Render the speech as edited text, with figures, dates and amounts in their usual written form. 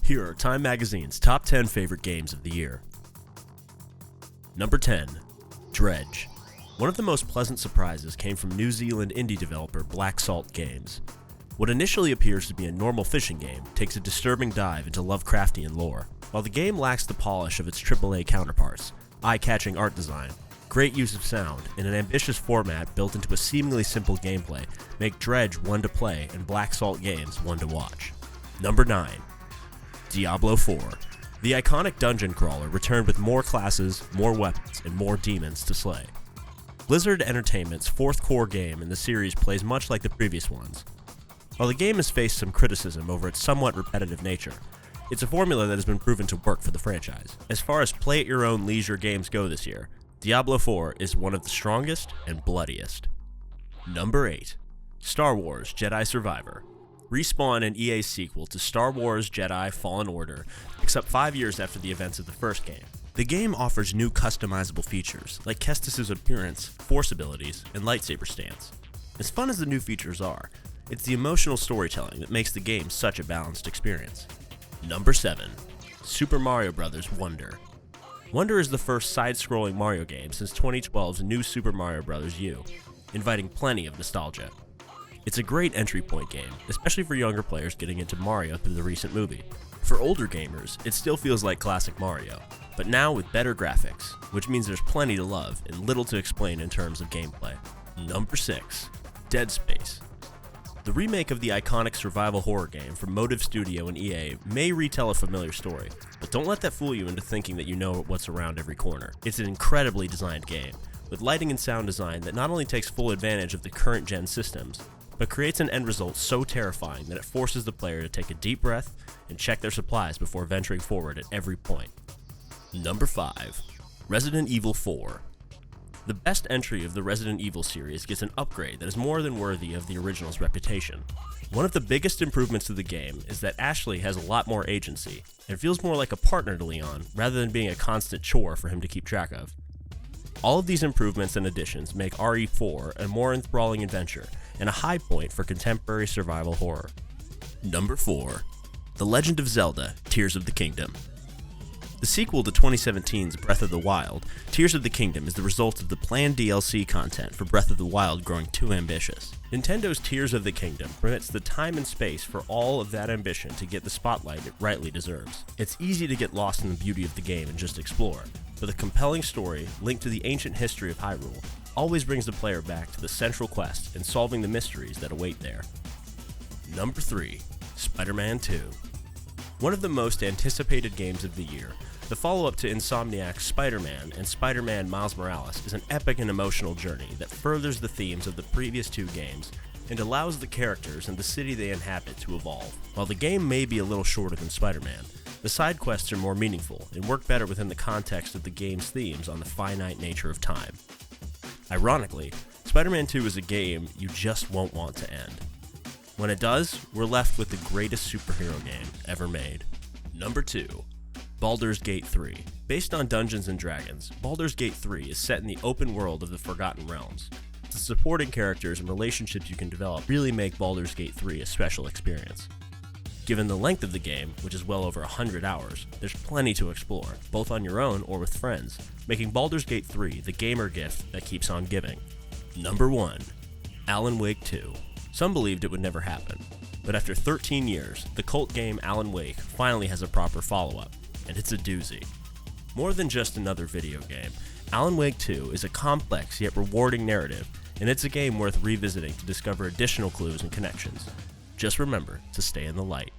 Here are Time Magazine's top 10 favorite games of the year. Number 10. Dredge. One of the most pleasant surprises came from New Zealand indie developer Black Salt Games. What initially appears to be a normal fishing game takes a disturbing dive into Lovecraftian lore. While the game lacks the polish of its AAA counterparts, eye-catching art design, great use of sound, and an ambitious format built into a seemingly simple gameplay make Dredge one to play and Black Salt Games one to watch. Number 9. Diablo IV. The iconic dungeon crawler returned with more classes, more weapons, and more demons to slay. Blizzard Entertainment's fourth core game in the series plays much like the previous ones. While the game has faced some criticism over its somewhat repetitive nature, it's a formula that has been proven to work for the franchise. As far as play-at-your-own-leisure games go this year, Diablo IV is one of the strongest and bloodiest. Number 8. Star Wars Jedi Survivor. Respawn and EA's sequel to Star Wars Jedi Fallen Order picks up 5 years after the events of the first game. The game offers new customizable features, like Kestis' appearance, force abilities, and lightsaber stance. As fun as the new features are, it's the emotional storytelling that makes the game such a balanced experience. Number 7. Super Mario Bros. Wonder. Wonder is the first side-scrolling Mario game since 2012's New Super Mario Bros. U, inviting plenty of nostalgia. It's a great entry point game, especially for younger players getting into Mario through the recent movie. For older gamers, it still feels like classic Mario, but now with better graphics, which means there's plenty to love and little to explain in terms of gameplay. Number 6. Dead Space. The remake of the iconic survival horror game from Motive Studio and EA may retell a familiar story, but don't let that fool you into thinking that you know what's around every corner. It's an incredibly designed game, with lighting and sound design that not only takes full advantage of the current gen systems, but creates an end result so terrifying that it forces the player to take a deep breath and check their supplies before venturing forward at every point. Number 5. Resident Evil 4. The best entry of the Resident Evil series gets an upgrade that is more than worthy of the original's reputation. One of the biggest improvements to the game is that Ashley has a lot more agency, and feels more like a partner to Leon rather than being a constant chore for him to keep track of. All of these improvements and additions make RE4 a more enthralling adventure and a high point for contemporary survival horror. Number 4. The Legend of Zelda: Tears of the Kingdom. The sequel to 2017's Breath of the Wild, Tears of the Kingdom is the result of the planned DLC content for Breath of the Wild growing too ambitious. Nintendo's Tears of the Kingdom permits the time and space for all of that ambition to get the spotlight it rightly deserves. It's easy to get lost in the beauty of the game and just explore, but the compelling story, linked to the ancient history of Hyrule, always brings the player back to the central quest and solving the mysteries that await there. Number 3. SpiderMan II. One of the most anticipated games of the year, the follow-up to Insomniac's Spider-Man and Spider-Man Miles Morales is an epic and emotional journey that furthers the themes of the previous two games and allows the characters and the city they inhabit to evolve. While the game may be a little shorter than Spider-Man, the side quests are more meaningful and work better within the context of the game's themes on the finite nature of time. Ironically, Spider-Man 2 is a game you just won't want to end. When it does, we're left with the greatest superhero game ever made. Number 2. Baldurs Gate 3. Based on Dungeons & Dragons, Baldurs Gate 3 is set in the open world of the Forgotten Realms. The supporting characters and relationships you can develop really make Baldurs Gate 3 a special experience. Given the length of the game, which is well over 100 hours, there's plenty to explore, both on your own or with friends, making Baldurs Gate 3 the gamer gift that keeps on giving. Number 1. Allan Wake 2. Some believed it would never happen, but after 13 years, the cult game Allan Wake finally has a proper follow-up, and it's a doozy. More than just another video game, Allan Wake 2 is a complex yet rewarding narrative, and it's a game worth revisiting to discover additional clues and connections. Just remember to stay in the light.